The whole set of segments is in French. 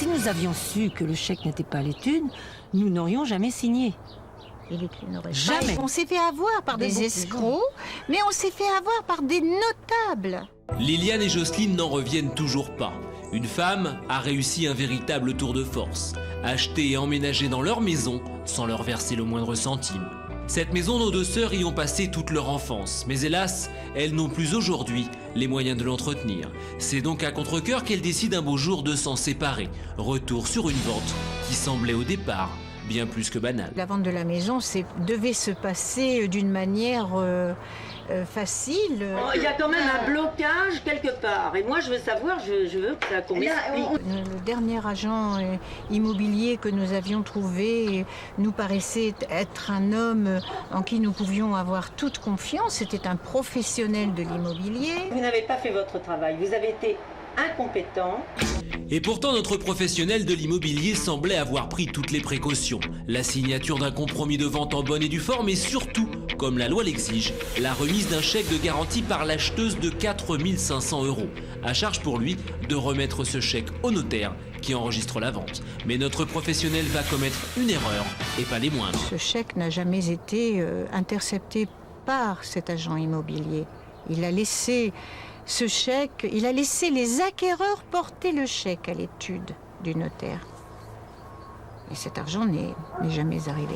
Si nous avions su que le chèque n'était pas à l'étude, nous n'aurions jamais signé. Et les clés n'auraient Jamais. pas. On s'est fait avoir par des escrocs, mais on s'est fait avoir par des notables. Liliane et Jocelyne n'en reviennent toujours pas. Une femme a réussi un véritable tour de force. Acheter et emménager dans leur maison sans leur verser le moindre centime. Cette maison, nos deux sœurs y ont passé toute leur enfance. Mais hélas, elles n'ont plus aujourd'hui les moyens de l'entretenir. C'est donc à contre-cœur qu'elles décident un beau jour de s'en séparer. Retour sur une vente qui semblait au départ bien plus que banale. La vente de la maison devait se passer d'une manière facile. Il y a quand même un blocage quelque part. Et moi, je veux savoir, je veux qu'on m'explique. Le dernier agent immobilier que nous avions trouvé nous paraissait être un homme en qui nous pouvions avoir toute confiance. C'était un professionnel de l'immobilier. Vous n'avez pas fait votre travail. Vous avez été incompétent. Et pourtant, notre professionnel de l'immobilier semblait avoir pris toutes les précautions. La signature d'un compromis de vente en bonne et due forme et surtout, comme la loi l'exige, la remise d'un chèque de garantie par l'acheteuse de 4 500 €. À charge pour lui de remettre ce chèque au notaire qui enregistre la vente. Mais notre professionnel va commettre une erreur et pas les moindres. Ce chèque n'a jamais été intercepté par cet agent immobilier. Il a laissé ce chèque, il a laissé les acquéreurs porter le chèque à l'étude du notaire. Et cet argent n'est jamais arrivé.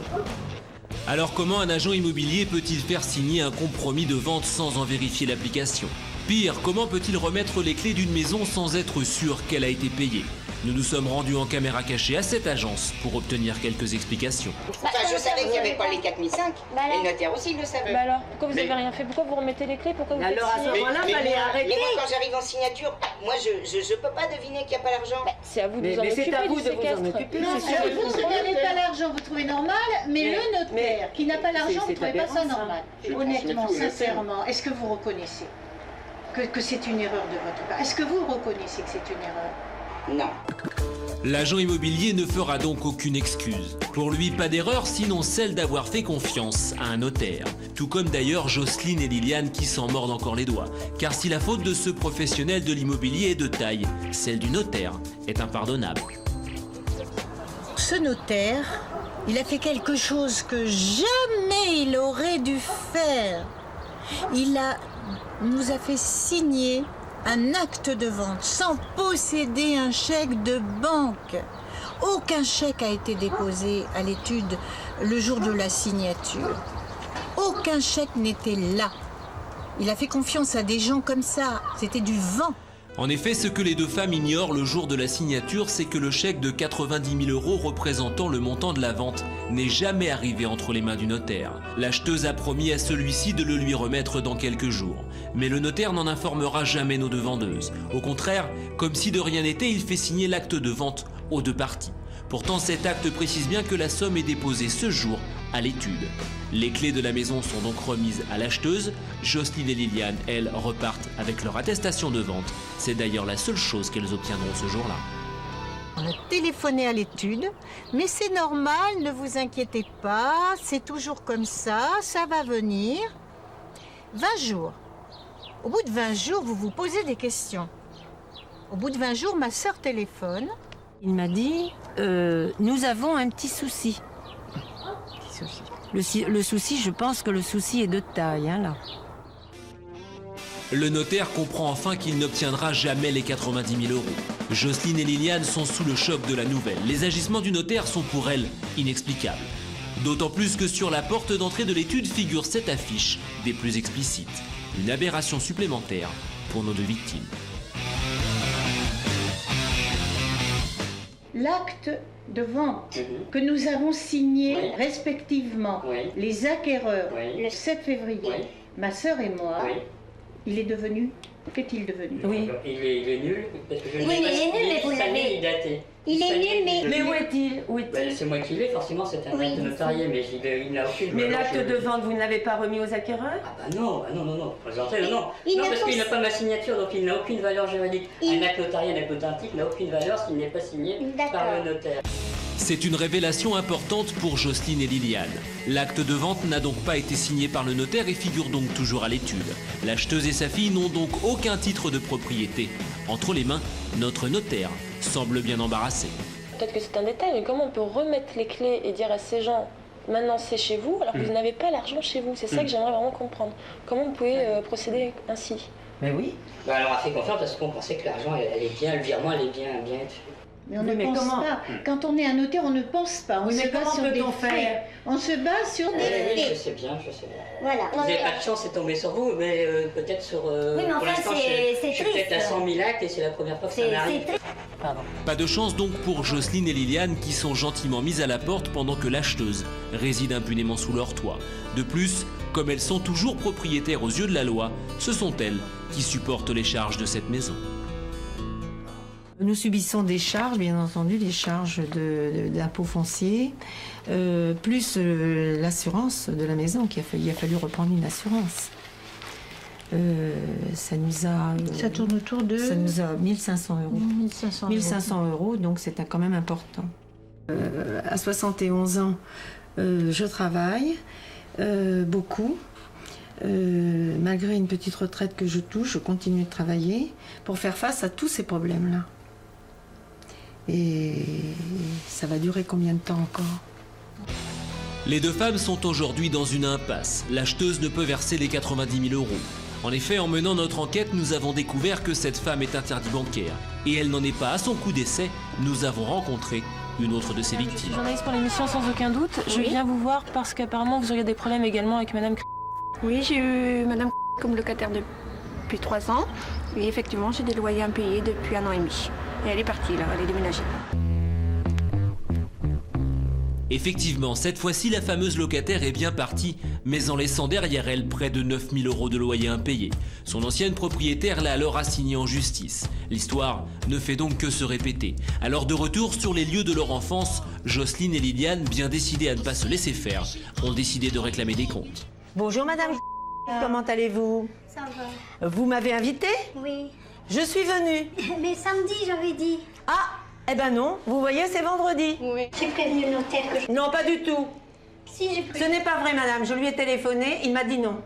Alors comment un agent immobilier peut-il faire signer un compromis de vente sans en vérifier l'application? Pire, comment peut-il remettre les clés d'une maison sans être sûr qu'elle a été payée? Nous nous sommes rendus en caméra cachée à cette agence pour obtenir quelques explications. Enfin, je savais qu'il n'y avait pas les 4005, et le notaire aussi le savait. Bah alors, pourquoi vous n'avez rien fait? Pourquoi vous remettez les clés? Pourquoi vous Alors à ce moment-là, il fallait arrêter. Mais moi, quand j'arrive en signature, moi, je peux pas deviner qu'il n'y a pas l'argent. C'est à vous de vous en occuper. c'est à vous du de vous en séquestre. occuper. Non, vous n'avez pas l'argent, vous trouvez normal, mais le notaire qui n'a pas l'argent, vous ne trouvez pas ça normal. Honnêtement, sincèrement, est-ce que vous reconnaissez que c'est une erreur de votre part? Est-ce que vous reconnaissez que c'est une erreur? Non. L'agent immobilier ne fera donc aucune excuse. Pour lui, pas d'erreur, sinon celle d'avoir fait confiance à un notaire. Tout comme d'ailleurs Jocelyne et Liliane qui s'en mordent encore les doigts. Car si la faute de ce professionnel de l'immobilier est de taille, celle du notaire est impardonnable. Ce notaire, il a fait quelque chose que jamais il aurait dû faire. Il nous a fait signer un acte de vente sans posséder un chèque de banque. Aucun chèque a été déposé à l'étude le jour de la signature. Aucun chèque n'était là. Il a fait confiance à des gens comme ça. C'était du vent. En effet, ce que les deux femmes ignorent le jour de la signature, c'est que le chèque de 90 000 € représentant le montant de la vente n'est jamais arrivé entre les mains du notaire. L'acheteuse a promis à celui-ci de le lui remettre dans quelques jours. Mais le notaire n'en informera jamais nos deux vendeuses. Au contraire, comme si de rien n'était, il fait signer l'acte de vente aux deux parties. Pourtant, cet acte précise bien que la somme est déposée ce jour à l'étude. Les clés de la maison sont donc remises à l'acheteuse. Jocelyne et Liliane, elles, repartent avec leur attestation de vente. C'est d'ailleurs la seule chose qu'elles obtiendront ce jour-là. On a téléphoné à l'étude, mais c'est normal, ne vous inquiétez pas, c'est toujours comme ça va venir. 20 jours. Au bout de 20 jours, vous vous posez des questions. Au bout de 20 jours, ma sœur téléphone. Il m'a dit, nous avons un petit souci. Le souci, je pense que le souci est de taille, hein, là. Le notaire comprend enfin qu'il n'obtiendra jamais les 90 000 €. Jocelyne et Liliane sont sous le choc de la nouvelle. Les agissements du notaire sont pour elles inexplicables. D'autant plus que sur la porte d'entrée de l'étude figure cette affiche des plus explicites. Une aberration supplémentaire pour nos deux victimes. L'acte de vente que nous avons signé respectivement, les acquéreurs, le 7 février, ma sœur et moi, il est devenu, qu'est-il devenu? Oui. Il est nul, parce que je ne Oui, l'ai pas il est signé, nul, mais vous cette année, l'avez- il est daté. Il est nul, Mais où est-il? C'est moi qui l'ai, forcément, c'est un acte notarié, mais il n'a aucune Mais valeur l'acte de juridique. vente, vous ne l'avez pas remis aux acquéreurs? Ah bah non, présenté, non. Il Non, n'a parce pas- qu'il n'a pas ma signature, donc il n'a aucune valeur juridique. Un acte notarié, un acte authentique n'a aucune valeur s'il n'est pas signé par le notaire. C'est une révélation importante pour Jocelyne et Liliane. L'acte de vente n'a donc pas été signé par le notaire et figure donc toujours à l'étude. L'acheteuse et sa fille n'ont donc aucun titre de propriété. Entre les mains, notre notaire semble bien embarrassé. Peut-être que c'est un détail, mais comment on peut remettre les clés et dire à ces gens, maintenant c'est chez vous, alors que vous n'avez pas l'argent chez vous? C'est ça que j'aimerais vraiment comprendre. Comment vous pouvez procéder ainsi? Mais oui. Bah, alors on a fait confiance parce qu'on pensait que l'argent, elle est bien, le virement, elle est bien fait. Mais on ne pense pas. Quand on est un notaire, on ne pense pas. On se base sur des faits. On se base sur des faits. Je sais bien. Voilà. Vous n'avez pas de chance, c'est tombé sur vous, mais peut-être sur... Oui, mais pour enfin, l'instant, c'est je suis triste. peut-être à 100 000 actes et c'est la première fois que ça m'arrive. Pas de chance donc pour Jocelyne et Liliane qui sont gentiment mises à la porte pendant que l'acheteuse réside impunément sous leur toit. De plus, comme elles sont toujours propriétaires aux yeux de la loi, ce sont elles qui supportent les charges de cette maison. Nous subissons des charges, bien entendu, des charges d'impôts fonciers, plus l'assurance de la maison, il a fallu reprendre une assurance. Ça nous a... Ça tourne autour de... Ça nous a 1500 euros. 1500 euros, donc c'est quand même important. À 71 ans, je travaille beaucoup. Malgré une petite retraite que je touche, je continue de travailler pour faire face à tous ces problèmes-là. Et ça va durer combien de temps encore? Les deux femmes sont aujourd'hui dans une impasse. L'acheteuse ne peut verser les 90 000 euros. En effet, en menant notre enquête, nous avons découvert que cette femme est interdit bancaire. Et elle n'en est pas à son coup d'essai. Nous avons rencontré une autre de ses victimes. Journaliste pour l'émission sans aucun doute. Je viens vous voir parce qu'apparemment vous auriez des problèmes également avec Madame. Oui, j'ai eu Madame comme locataire depuis 3 ans. Et effectivement, j'ai des loyers impayés depuis 1 an et demi. Et elle est partie, là, elle est déménagée. Effectivement, cette fois-ci, la fameuse locataire est bien partie, mais en laissant derrière elle près de 9 000 euros de loyer impayé. Son ancienne propriétaire l'a alors assignée en justice. L'histoire ne fait donc que se répéter. Alors de retour sur les lieux de leur enfance, Jocelyne et Liliane, bien décidées à ne pas se laisser faire, ont décidé de réclamer des comptes. Bonjour Madame, comment allez-vous? Ça va. Vous m'avez invitée? Oui. Je suis venue. Mais samedi, j'avais dit. Ah, eh ben non, vous voyez, c'est vendredi. Oui. J'ai prévenu le notaire que je... Non, pas du tout. Si, j'ai prévenu. Ce n'est pas vrai, madame. Je lui ai téléphoné, il m'a dit non.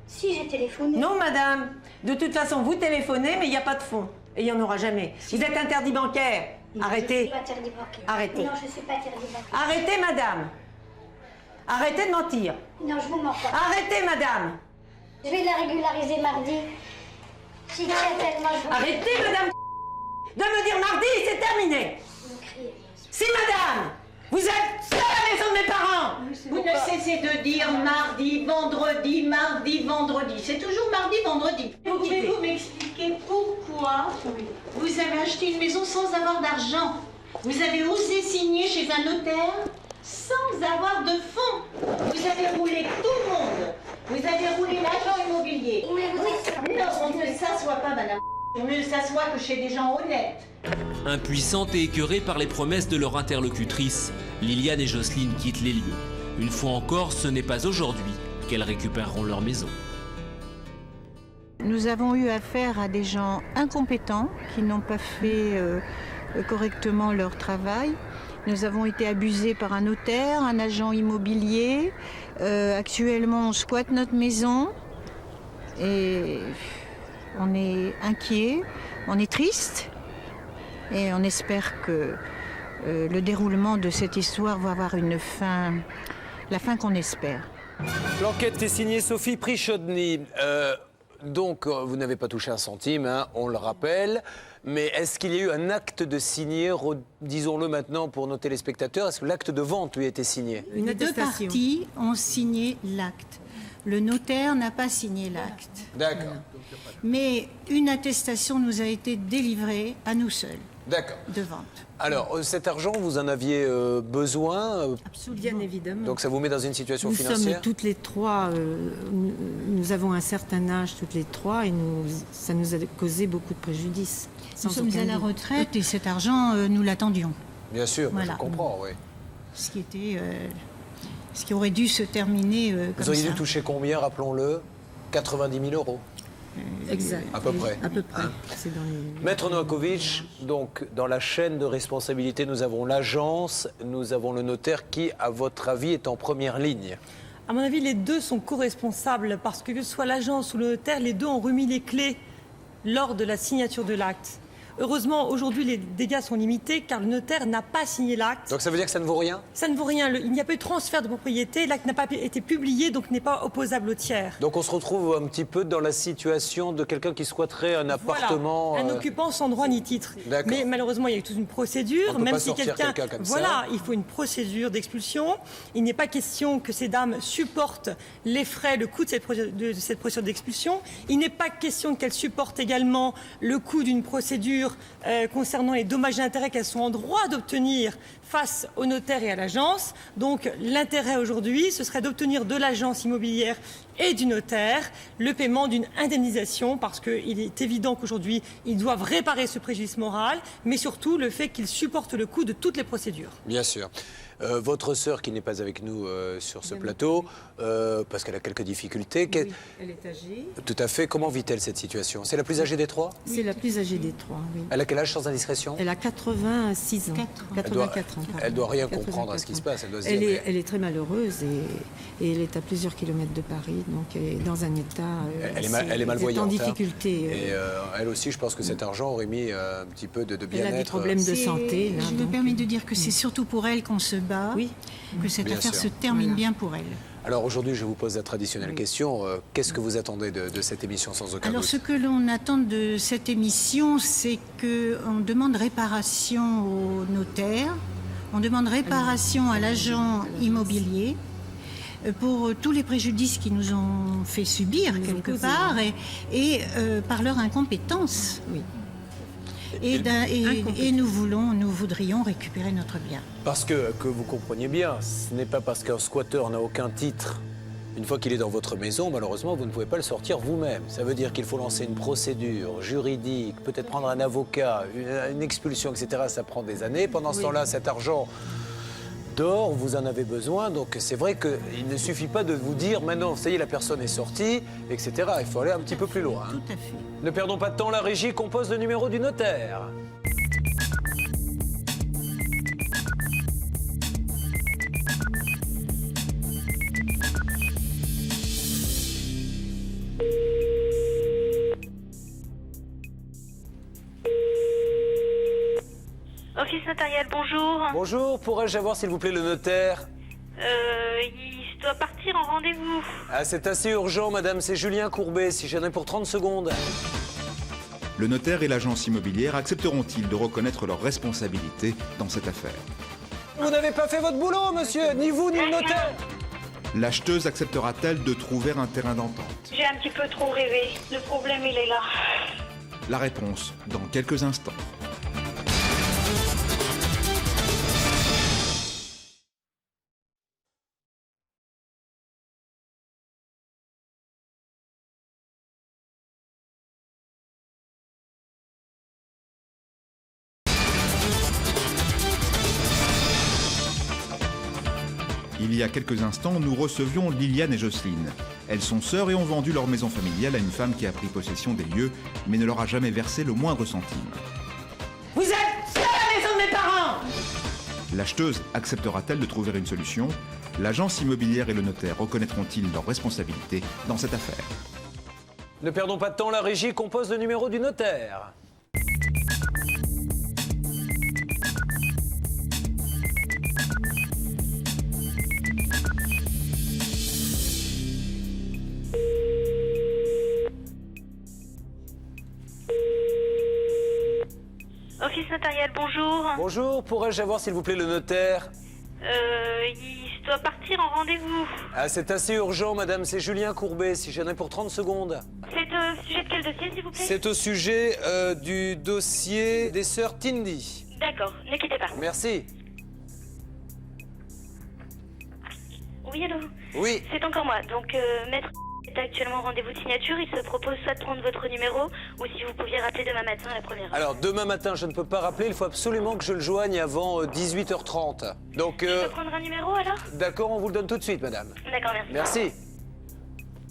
Si, j'ai téléphoné. Non, madame. De toute façon, vous téléphonez, mais il n'y a pas de fonds. Et il n'y en aura jamais. Vous êtes interdit bancaire. Arrêtez. Je suis pas interdit bancaire. Arrêtez. Non, je suis pas interdit bancaire. Arrêtez, madame. Arrêtez de mentir. Non, je vous mens pas. Arrêtez, madame. Je vais la régulariser mardi. J'y tiens tellement, je vous... Arrêtez, madame, de me dire mardi, c'est terminé. Si, madame, vous êtes seule à la maison de mes parents. Vous ne cessez de dire mardi, vendredi. C'est toujours mardi, vendredi. Pouvez-vous m'expliquer pourquoi vous avez acheté une maison sans avoir d'argent? Vous avez osé signer chez un notaire sans avoir de fonds. Vous avez roulé tout le monde. Vous avez roulé l'agent immobilier. Non, on ne s'assoit pas, madame. On ne s'assoit que chez des gens honnêtes. Impuissantes et écœurées par les promesses de leur interlocutrice, Liliane et Jocelyne quittent les lieux. Une fois encore, ce n'est pas aujourd'hui qu'elles récupéreront leur maison. Nous avons eu affaire à des gens incompétents qui n'ont pas fait correctement leur travail. Nous avons été abusés par un notaire, un agent immobilier. Actuellement, on squatte notre maison et on est inquiet, on est triste et on espère que le déroulement de cette histoire va avoir une fin, la fin qu'on espère. L'enquête est signée Sophie Prichodny. Donc, vous n'avez pas touché un centime, hein, on le rappelle. Mais est-ce qu'il y a eu un acte de signé, disons-le maintenant pour nos téléspectateurs, est-ce que l'acte de vente lui a été signé? Les deux parties ont signé l'acte. Le notaire n'a pas signé l'acte. D'accord. Mais une attestation nous a été délivrée à nous seuls. D'accord. De vente. Alors, cet argent, vous en aviez besoin? Absolument. Bien évidemment. Donc ça vous met dans une situation financière? Nous sommes toutes les trois, nous avons un certain âge toutes les trois et ça nous a causé beaucoup de préjudice. Nous sommes à la retraite et cet argent, nous l'attendions. Bien sûr, voilà. Je comprends, oui. Ce qui aurait dû se terminer comme ça. Vous auriez dû toucher combien, rappelons-le? 90 000 euros. Exact. À peu près. À peu près. Hein? C'est dans les... Maître Novakovic, donc dans la chaîne de responsabilité, nous avons l'agence, nous avons le notaire qui, à votre avis, est en première ligne. À mon avis, les deux sont co-responsables parce que ce soit l'agence ou le notaire, les deux ont remis les clés lors de la signature de l'acte. Heureusement, aujourd'hui, les dégâts sont limités car le notaire n'a pas signé l'acte. Donc ça veut dire que ça ne vaut rien? Ça ne vaut rien. Il n'y a pas eu de transfert de propriété. L'acte n'a pas été publié, donc n'est pas opposable au tiers. Donc on se retrouve un petit peu dans la situation de quelqu'un qui squatterait un appartement... Un occupant sans droit ni titre. Mais malheureusement, il y a eu toute une procédure. On ne peut même pas si sortir quelqu'un comme ça. Il faut une procédure d'expulsion. Il n'est pas question que ces dames supportent les frais, le coût de cette procédure d'expulsion. Il n'est pas question qu'elles supportent également le coût d'une procédure concernant les dommages et intérêts qu'elles sont en droit d'obtenir face au notaire et à l'agence. Donc l'intérêt aujourd'hui, ce serait d'obtenir de l'agence immobilière et du notaire le paiement d'une indemnisation, parce qu'il est évident qu'aujourd'hui, ils doivent réparer ce préjudice moral, mais surtout le fait qu'ils supportent le coût de toutes les procédures. Bien sûr. Votre sœur, qui n'est pas avec nous sur ce plateau, parce qu'elle a quelques difficultés... Oui, elle est âgée. Tout à fait. Comment vit-elle cette situation? C'est la plus âgée des trois? C'est la plus âgée des trois, oui. Elle a quel âge, sans indiscrétion? Elle a 86 ans. 84 ans. Elle doit rien comprendre à ce qui se passe. Elle doit se dire, elle est très malheureuse et elle est à plusieurs kilomètres de Paris, donc elle est dans un état... elle est malvoyante. En difficulté. Et elle aussi, je pense que cet argent aurait mis un petit peu de bien-être. Elle a des problèmes de santé. Là, je me permets de dire que c'est surtout pour elle qu'on se bat, que cette affaire se termine bien pour elle. Alors aujourd'hui, je vous pose la traditionnelle question. Qu'est-ce que vous attendez de cette émission, sans aucun doute? Alors ce que l'on attend de cette émission, c'est qu'on demande réparation au notaire, on demande réparation à l'agent immobilier pour tous les préjudices qu'ils nous ont fait subir quelque part et par leur incompétence. Oui. Et nous voudrions récupérer notre bien. Parce que vous compreniez bien, ce n'est pas parce qu'un squatteur n'a aucun titre. Une fois qu'il est dans votre maison, malheureusement, vous ne pouvez pas le sortir vous-même. Ça veut dire qu'il faut lancer une procédure juridique, peut-être prendre un avocat, une expulsion, etc. Ça prend des années. Pendant ce temps-là, cet argent dort, vous en avez besoin. Donc c'est vrai qu'il ne suffit pas de vous dire maintenant, ça y est, la personne est sortie, etc. Il faut aller un petit peu plus loin. Tout à fait. Ne perdons pas de temps, la régie compose le numéro du notaire. Office notarial, bonjour. Bonjour, pourrais-je avoir s'il vous plaît le notaire? Il doit partir en rendez-vous. Ah, c'est assez urgent, madame, c'est Julien Courbet, si j'en ai pour 30 secondes. Le notaire et l'agence immobilière accepteront-ils de reconnaître leur responsabilité dans cette affaire? Vous n'avez pas fait votre boulot, monsieur, ni vous ni le notaire. L'acheteuse acceptera-t-elle de trouver un terrain d'entente? J'ai un petit peu trop rêvé. Le problème, il est là. La réponse dans quelques instants. Il y a quelques instants, nous recevions Liliane et Jocelyne. Elles sont sœurs et ont vendu leur maison familiale à une femme qui a pris possession des lieux, mais ne leur a jamais versé le moindre centime. Vous êtes à la maison de mes parents! L'acheteuse acceptera-t-elle de trouver une solution? L'agence immobilière et le notaire reconnaîtront-ils leur responsabilité dans cette affaire? Ne perdons pas de temps, la régie compose le numéro du notaire. Office notarial, bonjour. Bonjour, pourrais-je avoir s'il vous plaît le notaire? Il doit partir en rendez-vous. Ah, c'est assez urgent, madame, c'est Julien Courbet, si j'en ai pour 30 secondes. C'est au sujet de quel dossier, s'il vous plaît? C'est au sujet du dossier des sœurs Tindy. D'accord, ne quittez pas. Merci. Oui, allô? Oui. C'est encore moi. Donc, maître est actuellement en rendez-vous de signature. Il se propose soit de prendre votre numéro, ou si vous pouviez rappeler demain matin à la première heure. Alors, demain matin, je ne peux pas rappeler. Il faut absolument que je le joigne avant 18h30. Donc, Je peux prendre un numéro, alors? D'accord, on vous le donne tout de suite, madame. D'accord, merci. Merci.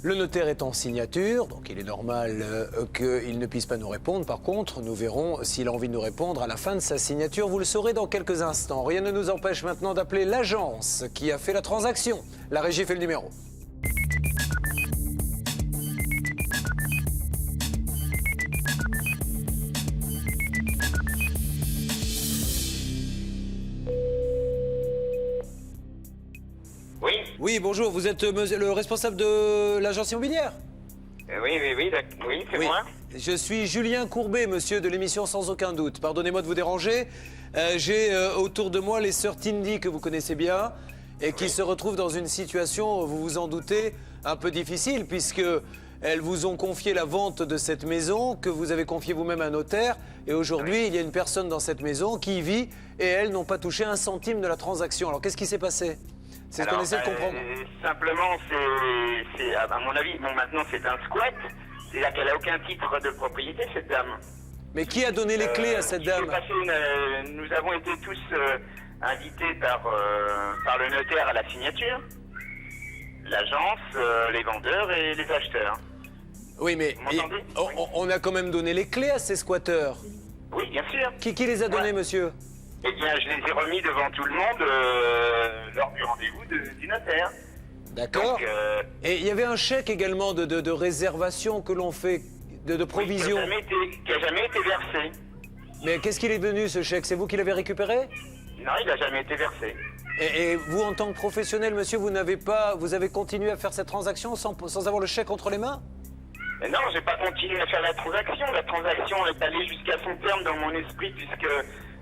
Le notaire est en signature, donc il est normal qu'il ne puisse pas nous répondre. Par contre, nous verrons s'il a envie de nous répondre à la fin de sa signature. Vous le saurez dans quelques instants. Rien ne nous empêche maintenant d'appeler l'agence qui a fait la transaction. La régie fait le numéro. Oui, bonjour, vous êtes le responsable de l'agence immobilière? Oui, c'est moi. Je suis Julien Courbet, monsieur de l'émission Sans Aucun Doute. Pardonnez-moi de vous déranger. J'ai autour de moi les sœurs Tindy, que vous connaissez bien, et qui se retrouvent dans une situation, vous vous en doutez, un peu difficile, puisque elles vous ont confié la vente de cette maison, que vous avez confiée vous-même à un notaire, et aujourd'hui, il y a une personne dans cette maison qui y vit, et elles n'ont pas touché un centime de la transaction. Alors, qu'est-ce qui s'est passé? C'est ce qu'on essaie de comprendre. Simplement, c'est à mon avis, bon, maintenant c'est un squat, c'est-à-dire qu'elle n'a aucun titre de propriété, cette dame. Mais qui a donné les clés à cette dame? Nous avons été tous invités par le notaire à la signature, l'agence, les vendeurs et les acheteurs. Oui, mais on a quand même donné les clés à ces squatteurs. Oui, bien sûr. Qui les a donnés, monsieur? Eh bien, je les ai remis devant tout le monde lors du rendez-vous du notaire. D'accord. Et il y avait un chèque également de réservation que l'on fait, de provision. Oui, qui n'a jamais été versé. Mais qu'est-ce qu'il est devenu, ce chèque? C'est vous qui l'avez récupéré? Non, il n'a jamais été versé. Et vous, en tant que professionnel, monsieur, vous avez continué à faire cette transaction sans avoir le chèque entre les mains? Mais non, j'ai pas continué à faire la transaction. La transaction est allée jusqu'à son terme dans mon esprit, puisque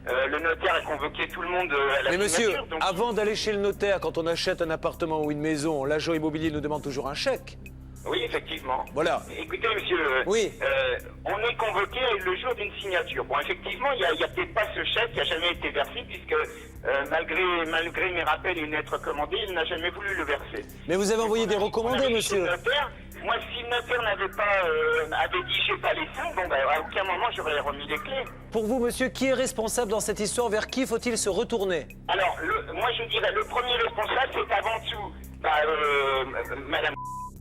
le notaire a convoqué tout le monde à la signature. Mais monsieur, avant d'aller chez le notaire, quand on achète un appartement ou une maison, l'agent immobilier nous demande toujours un chèque. Oui, effectivement. Voilà. Écoutez, monsieur, on est convoqué le jour d'une signature. Bon, effectivement, il n'y a peut-être pas ce chèque qui n'a jamais été versé, puisque malgré mes rappels et une lettre commandée, il n'a jamais voulu le verser. Mais vous avez envoyé des recommandés, monsieur. Moi, si le notaire avait dit j'ai pas les fonds, bon, ben, à aucun moment j'aurais remis les clés. Pour vous, monsieur, qui est responsable dans cette histoire? Vers qui faut-il se retourner? Alors, moi je dirais, le premier responsable, c'est avant tout madame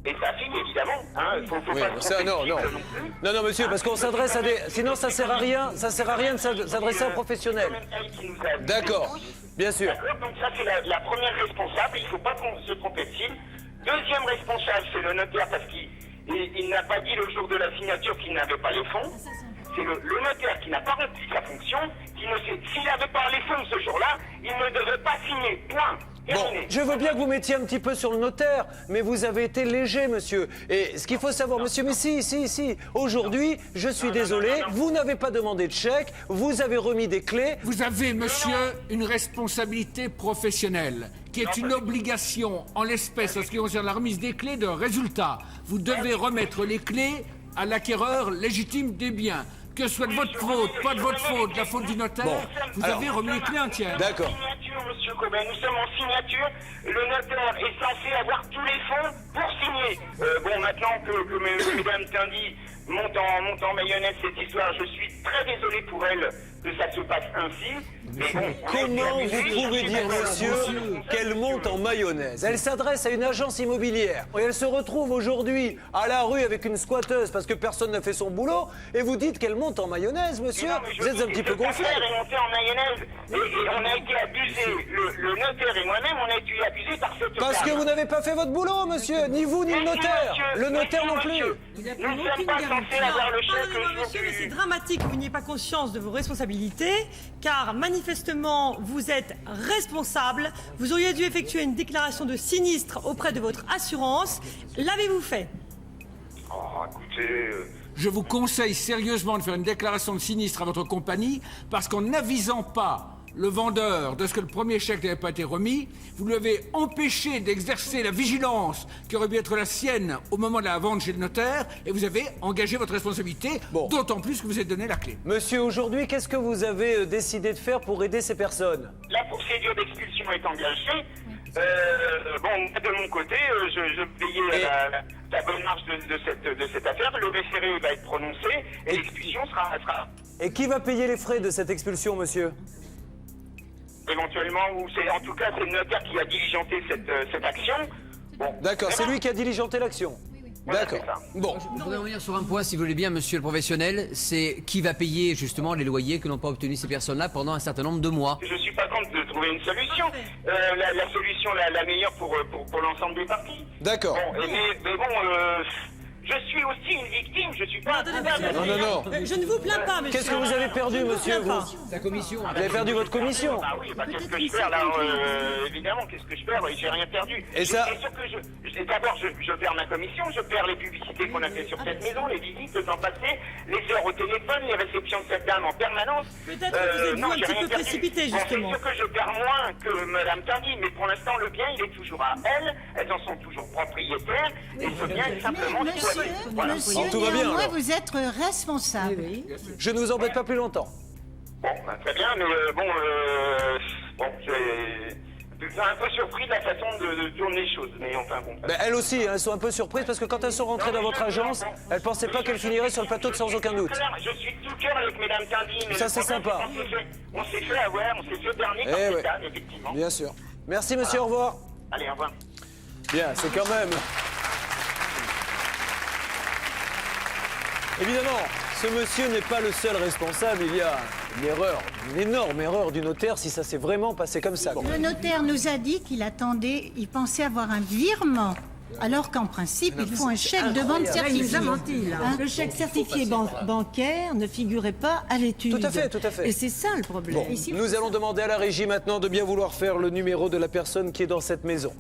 et sa fille, évidemment. Hein. Faut pas ça, non, monsieur, parce qu'on s'adresse à des... Sinon, ça sert à rien de s'adresser à un professionnel. D'accord, bien sûr. Donc ça, c'est la première responsable, il ne faut pas se tromper de cible. Deuxième responsable, c'est le notaire, parce qu'il n'a pas dit le jour de la signature qu'il n'avait pas les fonds. C'est le notaire qui n'a pas rempli sa fonction, qui ne sait, s'il n'avait pas les fonds ce jour-là, il ne devait pas signer. Point. Bon, je veux bien que vous mettiez un petit peu sur le notaire, mais vous avez été léger, monsieur. Et ce qu'il faut savoir, monsieur, mais si. Aujourd'hui, je suis désolé, vous n'avez pas demandé de chèque, vous avez remis des clés. Vous avez, monsieur, une responsabilité professionnelle, qui est une obligation, en l'espèce, en ce qui concerne la remise des clés, de résultat. Vous devez remettre les clés à l'acquéreur légitime des biens. Que ce soit de votre faute, pas de votre faute, la faute du notaire, vous avez remis les clés entières. D'accord. Monsieur Courbet, nous sommes en signature. Le notaire est censé avoir tous les fonds pour signer. Bon, maintenant que mesdames Tindy montent en mayonnaise cette histoire, je suis très désolé pour elle que ça se passe ainsi. Mais bon, comment vous pouvez dire, monsieur, qu'elle monte en mayonnaise? Elle s'adresse à une agence immobilière et elle se retrouve aujourd'hui à la rue avec une squatteuse parce que personne n'a fait son boulot et vous dites qu'elle monte en mayonnaise, monsieur? Vous êtes un petit peu gonflé. Elle est montée en mayonnaise et on a été abusés. Le notaire et moi-même, on a été abusés par cette Parce que vous n'avez pas fait votre boulot, monsieur. Ni vous, ni le notaire. Le notaire non plus. Nous ne sommes pas censés avoir le chèque. Monsieur, mais c'est dramatique que vous n'ayez pas conscience de vos responsabilités, car manifestement, vous êtes responsable. Vous auriez dû effectuer une déclaration de sinistre auprès de votre assurance. L'avez-vous fait? Oh, écoutez... Je vous conseille sérieusement de faire une déclaration de sinistre à votre compagnie, parce qu'en n'avisant pas le vendeur de ce que le premier chèque n'avait pas été remis, vous lui avez empêché d'exercer la vigilance qui aurait dû être la sienne au moment de la vente chez le notaire, et vous avez engagé votre responsabilité, d'autant plus que vous avez donné la clé. Monsieur, aujourd'hui, qu'est-ce que vous avez décidé de faire pour aider ces personnes? La procédure d'expulsion est engagée. De mon côté, je veillais la bonne marche de cette affaire. Le référé va être prononcé et l'expulsion sera... Et qui va payer les frais de cette expulsion, monsieur? Éventuellement, en tout cas, c'est le notaire qui a diligenté cette action. Bon, d'accord, c'est lui qui a diligenté l'action. D'accord. Bon. Je voudrais revenir sur un point, si vous voulez bien, monsieur le professionnel. C'est qui va payer justement les loyers que n'ont pas obtenus ces personnes-là pendant un certain nombre de mois? Je suis pas contre de trouver une solution. La solution la meilleure pour l'ensemble des parties. D'accord. Bon, mais bon, Je suis aussi une victime, je suis pas un coupable. Non. Je ne vous plains pas, monsieur. Qu'est-ce que vous avez perdu, monsieur, vous? Sa commission. Vous avez perdu votre commission. Ah oui, bah, qu'est-ce que je perds là évidemment, qu'est-ce que je perds? J'ai rien perdu. Et ça D'abord, je perds ma commission, je perds les publicités qu'on a fait sur cette maison, les visites, le temps passé, les heures au téléphone, les réceptions de cette dame en permanence. Peut-être que vous êtes non, un petit peu précipité, justement. C'est sûr que je perds moins que Madame Tandy, mais pour l'instant, le bien, il est toujours à elles. Elles en sont toujours propriétaires. Et ce bien est simplement Voilà. Monsieur, Tout va bien, néanmoins, alors. vous êtes responsable. Je ne vous embête pas plus longtemps. Bon, bah, très bien, mais je suis un peu surpris de la façon de tourner les choses, mais enfin bon. Ben, elles aussi, hein, elles sont un peu surprises parce que quand elles sont rentrées dans votre agence, elles ne pensaient pas qu'elles finiraient sur le plateau de Sans Aucun Doute. Je suis tout cœur avec Mesdames Tandy, mais Ça, c'est sympa. On s'est fait avoir, on s'est fait berner par cette dame, effectivement. Bien sûr. Merci, monsieur, au revoir. Allez, au revoir. Bien, c'est quand même... Évidemment, ce monsieur n'est pas le seul responsable. Il y a une erreur, une énorme erreur du notaire si ça s'est vraiment passé comme ça. Le notaire nous a dit qu'il attendait, il pensait avoir un virement. Alors qu'en principe, il faut un chèque de vente certifié. Il nous a menti, là. Hein? Le chèque certifié bancaire ne figurait pas à l'étude. Tout à fait, tout à fait. Et c'est ça le problème. Bon, nous allons demander à la régie maintenant de bien vouloir faire le numéro de la personne qui est dans cette maison.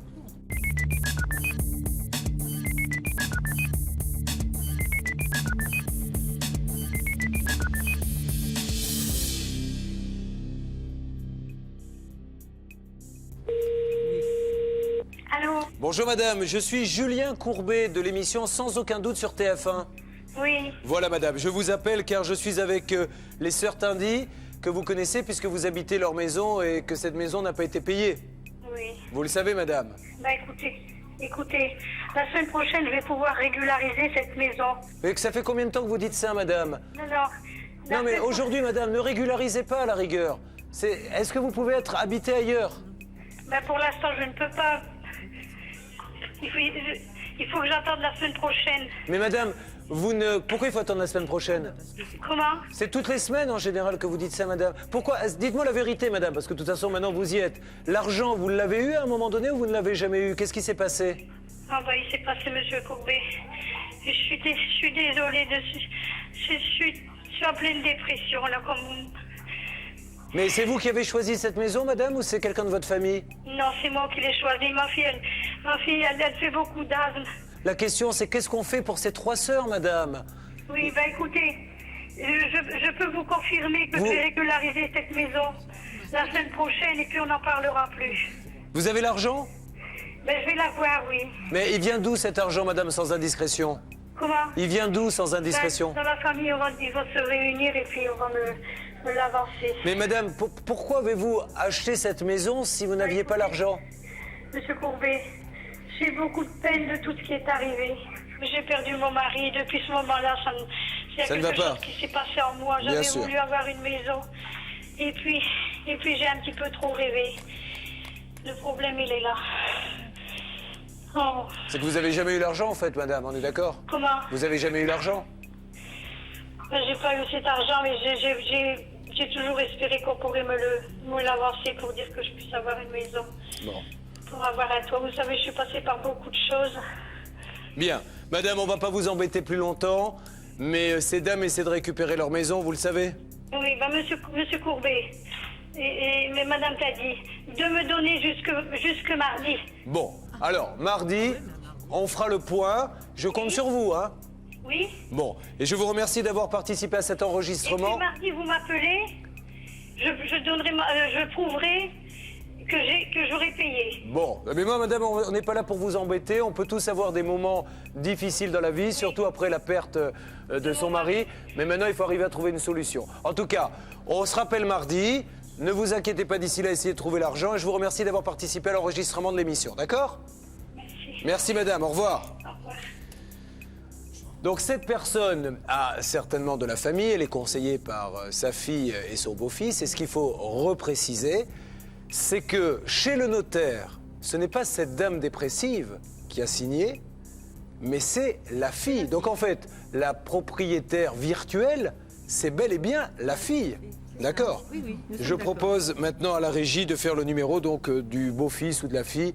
Allô? Bonjour madame, je suis Julien Courbet de l'émission Sans Aucun Doute sur TF1. Oui. Voilà madame, je vous appelle car je suis avec les sœurs Tandy, que vous connaissez puisque vous habitez leur maison et que cette maison n'a pas été payée. Oui. Vous le savez madame. Bah écoutez, la semaine prochaine, je vais pouvoir régulariser cette maison. Mais que ça fait combien de temps que vous dites ça madame? Non. Non mais aujourd'hui madame, ne régularisez pas à la rigueur. Est-ce que vous pouvez être habité ailleurs? Bah pour l'instant, je ne peux pas. Il faut que j'attende la semaine prochaine. Mais madame, pourquoi il faut attendre la semaine prochaine? Comment? C'est toutes les semaines en général que vous dites ça, madame. Pourquoi? Dites-moi la vérité, madame, parce que de toute façon, maintenant, vous y êtes. L'argent, vous l'avez eu à un moment donné ou vous ne l'avez jamais eu? Qu'est-ce qui s'est passé? Ah bah, il s'est passé, monsieur Courbet. Je suis désolée je suis en pleine dépression, là, comme vous... Mais c'est vous qui avez choisi cette maison, madame, ou c'est quelqu'un de votre famille? Non, c'est moi qui l'ai choisi. Ma fille, elle fait beaucoup d'asthme. La question, c'est qu'est-ce qu'on fait pour ces 3 sœurs, madame? Oui, bah écoutez, je peux vous confirmer que je vais régulariser cette maison la semaine prochaine et puis on n'en parlera plus. Vous avez l'argent? Ben, je vais l'avoir, oui. Mais il vient d'où cet argent, madame, sans indiscrétion? Comment? Il vient d'où, sans indiscrétion? Dans la famille, ils vont se réunir et puis on va me l'avancer. Mais madame, pourquoi avez-vous acheté cette maison si vous n'aviez pas l'argent? Monsieur Courbet, j'ai beaucoup de peine de tout ce qui est arrivé. J'ai perdu mon mari. Depuis ce moment-là, c'est quelque chose qui s'est passé en moi. J'avais voulu avoir une maison. Et puis j'ai un petit peu trop rêvé. Le problème, il est là. Oh. C'est que vous avez jamais eu l'argent, en fait, madame, on est d'accord? Comment? Vous avez jamais eu l'argent? Ben, j'ai pas eu cet argent, mais j'ai toujours espéré qu'on pourrait me l'avancer pour dire que je puisse avoir une maison. Bon. Pour avoir un toit. Vous savez, je suis passée par beaucoup de choses. Bien. Madame, on va pas vous embêter plus longtemps, mais ces dames essaient de récupérer leur maison, vous le savez? Oui, ben, monsieur Courbet, mais madame t'a dit de me donner jusque mardi. Bon, alors, mardi, on fera le point. Je compte sur vous, hein? Oui. Bon, et je vous remercie d'avoir participé à cet enregistrement. Et puis mardi, vous m'appelez, je prouverai que j'aurais payé. Bon, mais moi, madame, on n'est pas là pour vous embêter. On peut tous avoir des moments difficiles dans la vie, surtout après la perte de son mari. Mais maintenant, il faut arriver à trouver une solution. En tout cas, on se rappelle mardi. Ne vous inquiétez pas d'ici là, essayez de trouver l'argent. Et je vous remercie d'avoir participé à l'enregistrement de l'émission, d'accord? Merci. Merci, madame. Au revoir. Au revoir. Donc cette personne a certainement de la famille, elle est conseillée par sa fille et son beau-fils. Et ce qu'il faut repréciser, c'est que chez le notaire, ce n'est pas cette dame dépressive qui a signé, mais c'est la fille. Donc en fait, la propriétaire virtuelle, c'est bel et bien la fille. D'accord? Oui, je propose maintenant à la régie de faire le numéro donc, du beau-fils ou de la fille.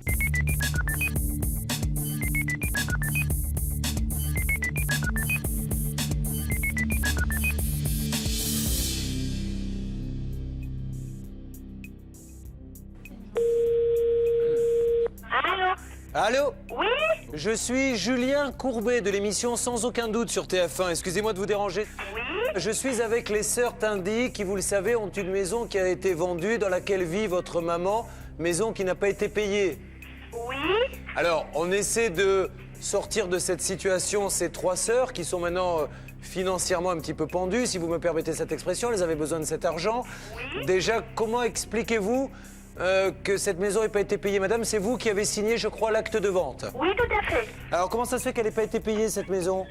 Allô? Oui? Je suis Julien Courbet de l'émission Sans aucun doute sur TF1. Excusez-moi de vous déranger. Oui? Je suis avec les sœurs Tindy qui, vous le savez, ont une maison qui a été vendue dans laquelle vit votre maman. Maison qui n'a pas été payée. Oui? Alors, on essaie de sortir de cette situation ces 3 sœurs qui sont maintenant financièrement un petit peu pendues, si vous me permettez cette expression. Elles avaient besoin de cet argent. Oui? Déjà, comment expliquez-vous que cette maison n'ait pas été payée, madame? C'est vous qui avez signé, je crois, l'acte de vente. Oui, tout à fait. Alors, comment ça se fait qu'elle n'ait pas été payée, cette maison?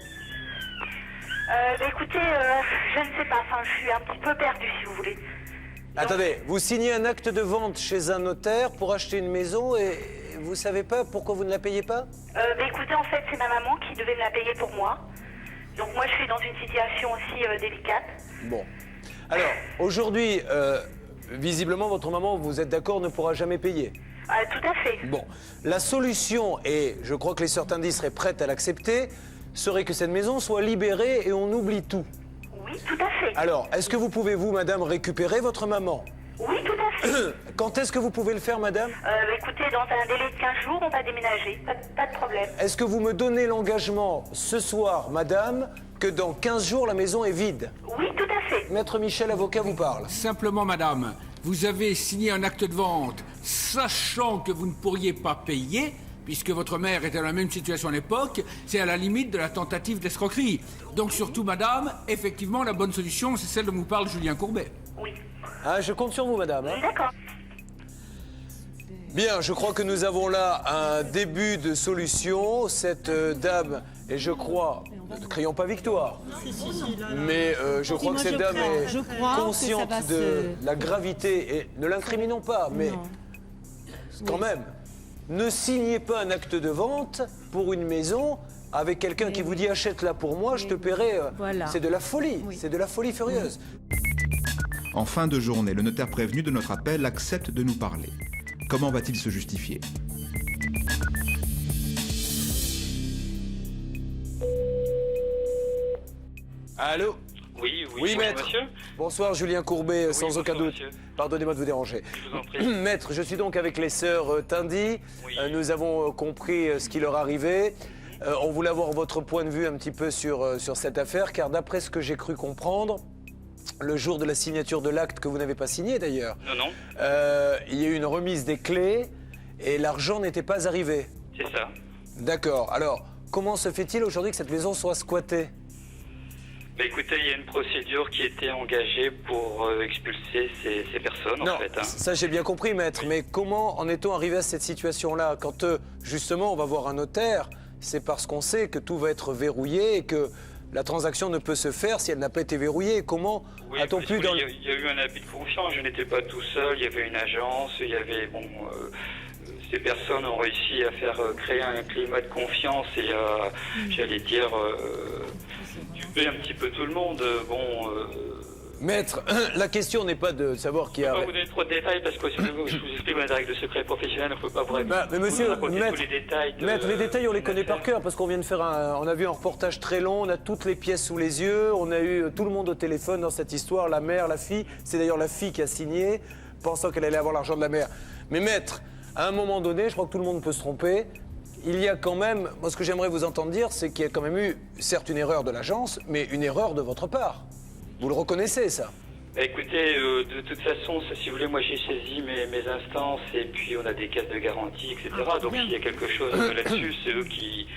Écoutez, je ne sais pas. Enfin, je suis un petit peu perdue, si vous voulez. Attendez, vous signez un acte de vente chez un notaire pour acheter une maison et vous savez pas pourquoi vous ne la payez pas? Écoutez, en fait, c'est ma maman qui devait me la payer pour moi. Donc moi, je suis dans une situation aussi délicate. Bon. Alors, aujourd'hui, visiblement, votre maman, vous êtes d'accord, ne pourra jamais payer. Tout à fait. Bon. La solution, et je crois que les sœurs Tindy seraient prêtes à l'accepter, serait que cette maison soit libérée et on oublie tout. Oui, tout à fait. Alors, est-ce que vous pouvez, vous, madame, récupérer votre maman? Oui, tout à fait. Quand est-ce que vous pouvez le faire, madame? Écoutez, dans un délai de 15 jours, on va déménager. Pas de problème. Est-ce que vous me donnez l'engagement ce soir, madame, que dans 15 jours, la maison est vide? Oui, tout à fait. Maître Michel, avocat, vous parle. Simplement, madame, vous avez signé un acte de vente sachant que vous ne pourriez pas payer, puisque votre mère était dans la même situation à l'époque. C'est à la limite de la tentative d'escroquerie. Donc surtout, madame, effectivement, la bonne solution, c'est celle dont vous parle Julien Courbet. Oui. Ah, je compte sur vous, madame. D'accord. Bien, je crois que nous avons là un début de solution. Cette dame, et je crois, ne crions pas victoire, mais je crois que cette dame est consciente de la gravité, et ne l'incriminons pas, mais quand même, ne signez pas un acte de vente pour une maison avec quelqu'un qui vous dit achète-la pour moi, je te paierai. C'est de la folie, c'est de la folie furieuse. En fin de journée, le notaire prévenu de notre appel accepte de nous parler. Comment va-t-il se justifier? Allô? Oui, maître. monsieur. Bonsoir, Julien Courbet, sans aucun doute. Monsieur. Pardonnez-moi de vous déranger. Je vous en prie. Maître, je suis donc avec les sœurs Tindy. Nous avons compris ce qui leur arrivait. On voulait avoir votre point de vue un petit peu sur cette affaire, car d'après ce que j'ai cru comprendre, le jour de la signature de l'acte, que vous n'avez pas signé d'ailleurs, Non. Il y a eu une remise des clés et l'argent n'était pas arrivé. C'est ça. D'accord. Alors, comment se fait-il aujourd'hui que cette maison soit squattée? Écoutez, il y a une procédure qui était engagée pour expulser ces personnes, en fait. Ça j'ai bien compris, maître, mais comment en est-on arrivé à cette situation-là? Quand justement on va voir un notaire, c'est parce qu'on sait que tout va être verrouillé et que la transaction ne peut se faire si elle n'a pas été verrouillée. Comment a-t-on pu dans... Il y a eu un abus de confiance, je n'étais pas tout seul, il y avait une agence, il y avait... ces personnes ont réussi à faire créer un climat de confiance et à, j'allais dire, tuer un petit peu tout le monde. Maître, la question n'est pas de savoir qui a... Je ne peux pas vous donner trop de détails parce que si je vous explique la règle de secret professionnel, on ne peut pas vous mais monsieur, raconter tous les détails. Maître, les détails, on les connaît par cœur parce qu'on vient de faire on a vu un reportage très long, on a toutes les pièces sous les yeux, on a eu tout le monde au téléphone dans cette histoire, la mère, la fille. C'est d'ailleurs la fille qui a signé, pensant qu'elle allait avoir l'argent de la mère. Mais maître, à un moment donné, je crois que tout le monde peut se tromper. Il y a quand même, moi ce que j'aimerais vous entendre dire, c'est qu'il y a quand même eu, certes une erreur de l'agence, mais une erreur de votre part. Vous le reconnaissez, ça? Écoutez, de toute façon, si vous voulez, moi j'ai saisi mes instances et puis on a des caisses de garantie, etc. Donc s'il y a quelque chose là-dessus, c'est eux qui...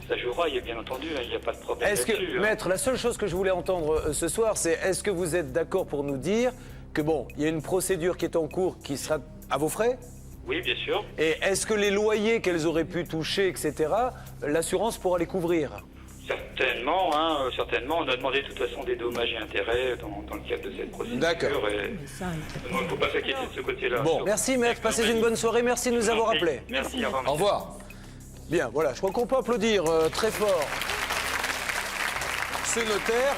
Ça jouera, il y a bien entendu, il n'y a pas de problème là-dessus. Maître, la seule chose que je voulais entendre ce soir, c'est est-ce que vous êtes d'accord pour nous dire que bon, il y a une procédure qui est en cours qui sera à vos frais? Oui, bien sûr. Et est-ce que les loyers qu'elles auraient pu toucher, etc., l'assurance pourra les couvrir? Certainement, certainement. On a demandé de toute façon des dommages et intérêts dans le cadre de cette procédure. D'accord. Il ne faut pas s'inquiéter de ce côté-là. Bon, merci maître, passez une bonne soirée, merci de nous avoir appelés. Merci, au revoir. Bien, voilà, je crois qu'on peut applaudir très fort ce notaire.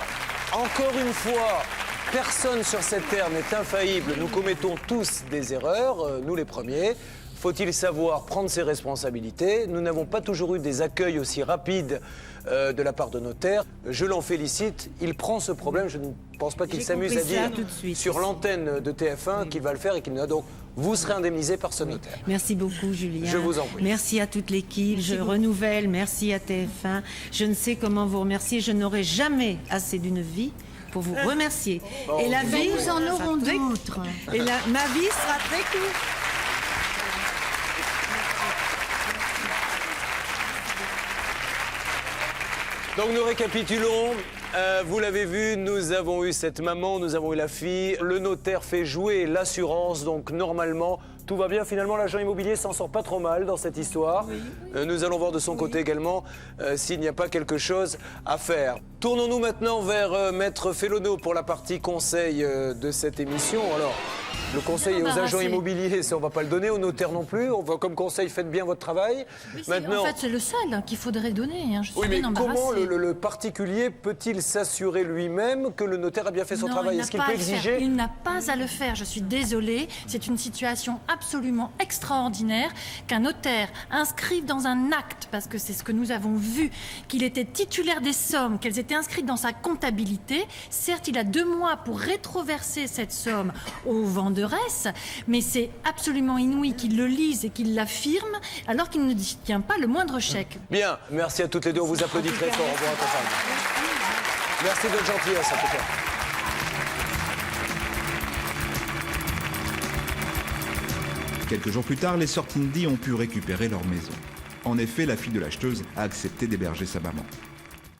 Encore une fois, personne sur cette terre n'est infaillible. Nous commettons tous des erreurs, nous les premiers. faut-il savoir prendre ses responsabilités. Nous n'avons pas toujours eu des accueils aussi rapides de la part de notaires. Je l'en félicite, il prend ce problème. Je ne pense pas qu'il s'amuse à dire sur l'antenne de TF1 qu'il va le faire et qu'il n'a donc. Vous serez indemnisé par ce notaire. Merci beaucoup, Julien. Je vous en prie. Merci à toute l'équipe. Je renouvelle. Merci à TF1. Je ne sais comment vous remercier. Je n'aurai jamais assez d'une vie pour vous remercier. Bon, et la vie, nous en aurons d'autres. Et ma vie sera très courte. Donc nous récapitulons. Vous l'avez vu, nous avons eu cette maman, nous avons eu la fille. Le notaire fait jouer l'assurance, donc normalement, tout va bien. Finalement, l'agent immobilier s'en sort pas trop mal dans cette histoire. Oui. Nous allons voir de son côté également s'il n'y a pas quelque chose à faire. Tournons-nous maintenant vers Maître Fellono pour la partie conseil de cette émission. Alors, le conseil aux agents immobiliers, ça, on ne va pas le donner, aux notaires non plus. On va comme conseil, faites bien votre travail. Maintenant, en fait, c'est le seul qu'il faudrait donner. Hein. Oui, mais comment le particulier peut-il s'assurer lui-même que le notaire a bien fait son travail? Est-ce qu'il peut exiger? Il n'a pas à le faire, je suis désolée. C'est une situation absolument extraordinaire qu'un notaire inscrive dans un acte, parce que c'est ce que nous avons vu, qu'il était titulaire des sommes, qu'elles étaient inscrites dans sa comptabilité. Certes, il a 2 mois pour rétroverser cette somme au vendeur, mais c'est absolument inouï qu'il le lise et qu'il l'affirme alors qu'il ne tient pas le moindre chèque. Bien, merci à toutes les deux, on vous applaudit très fort. Au revoir à ta femme. Merci de votre gentillesse en tout cas. Quelques jours plus tard, les sœurs Tindy ont pu récupérer leur maison. En effet, la fille de l'acheteuse a accepté d'héberger sa maman.